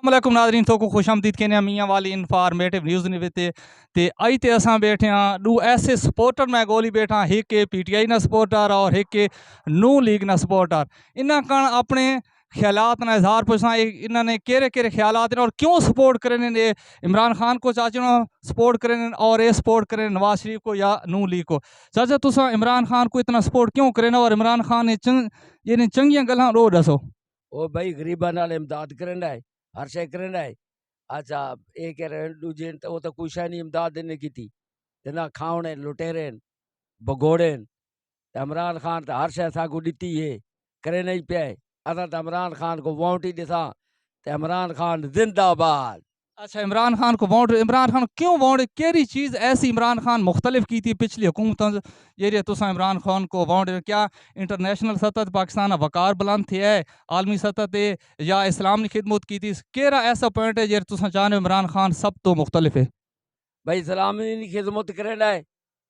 अलैकुम नाज़रीन, तो को खुश आमदीद कहने मियाँ वाली इन्फॉर्मेटिव न्यूज़ ने ते आई ते असां बैठे हाँ दू ऐसे सपोर्टर मैं गोली बैठा, एक PTI ना सपोर्टर और एक नू लीग ना सपोर्टर। इन्ना कण अपने ख्यालात ना इजहार पुछा इन्होंने केरे केरे ख्यालात और क्यों सपोर्ट करें ये इमरान खान को चाचो सपोर्ट करें और ये सपोर्ट करें नवाज शरीफ को या नू लीग को। चाचा तुसा इमरान खान को इतना सपोर्ट क्यों करें और इमरान खान ने ये चंगियां गल्लां रो दसो। ओ भाई गरीबां नाल इमदाद करना है, हर शे करना है। अच्छा ये कह रहे दूजे वो तो कोई शे नहीं इमदाद ने की थी ना खावणे लुटेरे भगोड़े। इमरान खान तो हर शे सागू दी है करे नहीं पे। असा तो इमरान खान को वोट ही दिसा तो इमरान खान जिंदाबाद। अच्छा, इमरान खान को वोट, इमरान खान क्यों वोट, केरी चीज़ ऐसी इमरान खान मुख्तलिफ की थी पिछली हुकूमत ये तुसा इमरान खान को वोट? क्या इंटरनेशनल सतह पाकिस्तान वकार बुलंद थे है, आलमी सतह ते या इस्लाम की खिदमत की थी? केरा ऐसा पॉइंट है जे तुसा चाहने इमरान खान सब तो मुख्तलिफ है? भाई इस्लाम की खिदमत करना है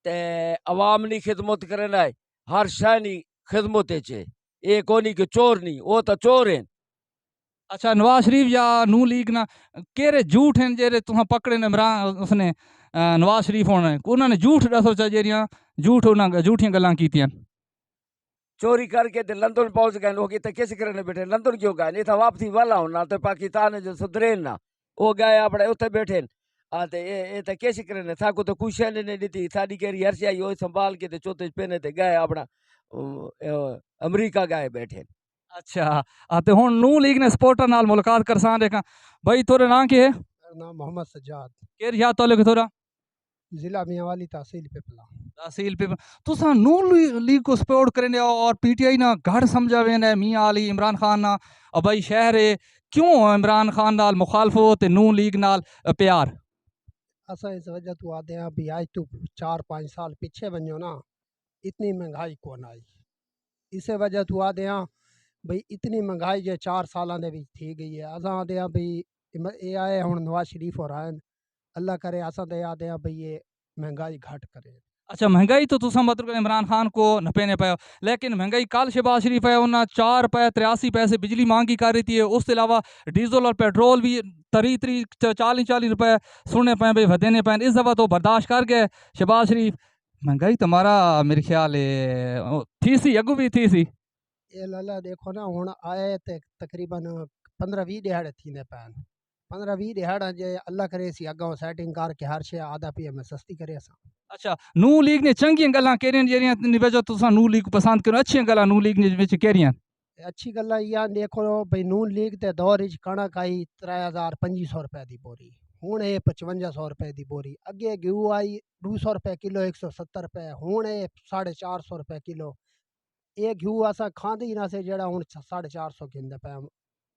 ते अवाम की खिदमत करना है, हर शे की खिदमत है। ये कोनी कि चोर नहीं, वो तो चोर हैं। अच्छा, नवाज शरीफ या नू लीग ना केरे झूठ हैं जेरे तुसा पकड़े ने इमरान उसने नवाज शरीफ होने उन्होंने झूठ दसो जेरियां झूठ उन्होंने झूठियां गल्लां कीतियां? चोरी करके तो लंदन पहुंच गए, वो तो किस करने बैठे लंदन क्यों गए? नहीं था वापसी वाला होना तो पाकिस्तान जो सुधरे ना वो गए अपने उत्थे बैठे। आते ये तो किस करने था को तो कुछ नहीं दी साड़ी केरी हर आई वो संभाल के चौथे पहने ते गए अपना अमरीका गए बैठे। अच्छा तो हुण नू लीग ने सपोर्टर नाल मुलाकात करसान देखा। भाई थोड़ा नाम की है? मेरा नाम मोहम्मद सज्जाद, केर याद तो लगे थोड़ा जिला मियांवाली तहसील पिपला। तहसील पे तुसा नू लीग को सपोर्ट करें और PTI ना गढ़ समझावे ने मियाँ अली इमरान खान ना भाई शहर है, क्यों इमरान खान नाल मुखालफो ते नू लीग नाल प्यार? असा इस वजह तो आते हैं भी आज तो 4-5 साल पीछे बनो ना, इतनी महंगाई कौन आई। इस वजह तो आते हैं भाई इतनी महंगाई जो 4 साल भी थी गई है। असा आते हैं भाई ये आए हूँ नवाज शरीफ और आए, अल्लाह करे असा तो आते हैं भाई ये महंगाई घट करे। अच्छा, महंगाई तो तुसा मतलब इमरान खान को नपेने पाओ, लेकिन महंगाई कल शहबाज शरीफ है उन्हें 4 रुपए 83 पैसे बिजली मांगी कर रही थी। उसके अलावा डीजल और पेट्रोल भी 40 रुपए सुनने पाए भाई वधेने पाए। इस दफ़ा तो बर्दाश्त कर गए शहबाज शरीफ। महंगाई तुम्हारा मेरे ख्याल है थी सी अगू भी थी सी। ये लाला देखो ना हूँ आए तो तकरीबन 15-20 दिहाड़े थी पैन 15-20 दिहाड़ा जे अल्लाह करे सी अगों सैटिंग करके हर शे आधा पी में सस्ती करे असा। अच्छा, नू लीग ने चंगियां गल्लां केरियां जेरियां वजह तुसा नू लीग पसंद करो, अच्छियां गल्लां नू लीग ने विच केरियां? अच्छी गल इह देखो भाई नून लीग के दौर कणक आई 3500 रुपए की बोरी, हूँ ये 5500 रुपए की बोरी। अगे गेहूँ आई 200 रुपए किलो 170 रुपए, हूँ ये 450 रुपए किलो। ये गेहूँ असा खाते ही ना से जरा हूँ 450 खिंदे पे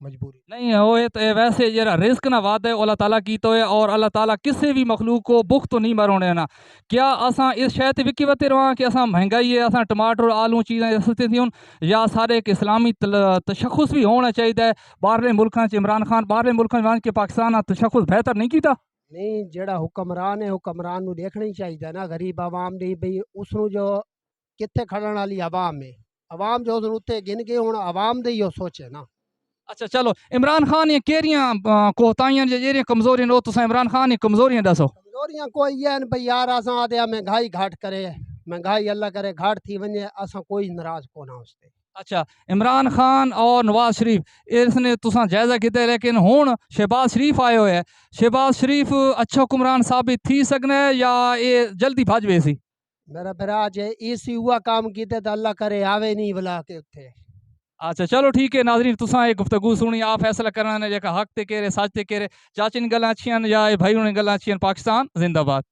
मजबूरी नहीं हो तो वैसे जरा रिस्क ना वाद है अल्लाह ताला की तो है, और अल्लाह ताला किसी भी मखलूक को भुख तो नहीं मरोने ना। क्या असा इस शहर विकी वते रहा कि असा महंगाई है असा टमाटर आलू चीज़ें सस्ती थी या सारे एक इस्लामी तशखुस भी होना चाहिए? बाहरले मुल्कों इमरान खान बाहरले मुल्कों के पाकिस्तान तशखुस बेहतर नहीं किया? नहीं, जेड़ा हुक्मरान है हुक्मरान नूं देखना ही चाहिए ना गरीब आवाम दी भाई उसनूं जो कित्थे खड़न वाली आवाम है, आवाम जो उत्ते गिन के हुण आवाम दे ही सोचे ना। अच्छा चलो, इमरान खान ये केरियां कोताहियां जेरियां कमजोरियां नो तुसा इमरान खान ये कमजोरियां दसो। कमजोरियां कोई ये भाई यार असां आदे महंगाई घट करे, महंगाई अल्लाह करे घट थी वने असां कोई नाराज कोना उसते। अच्छा, इमरान खान और नवाज शरीफ इसने तुसा जायजा किया, लेकिन हुण शहबाज शरीफ आए हुए है, शहबाज शरीफ अच्छा हुक्मरान साबित थी सकना है या ये जल्दी भज वेसी? मेरा भरा जे इसी हुआ काम कीते तो अल्लाह करे आवे नहीं बुला के उत्थे। अच्छा चलो ठीक है नाजरीन, तुसा एक गुफ्तगू सुनी, आप फैसला करना ने जेका हक ते केरे सच ते केरे। चाची ने गल्लां अच्छियां या भाई ने गल्लां अच्छियां। पाकिस्तान जिंदाबाद।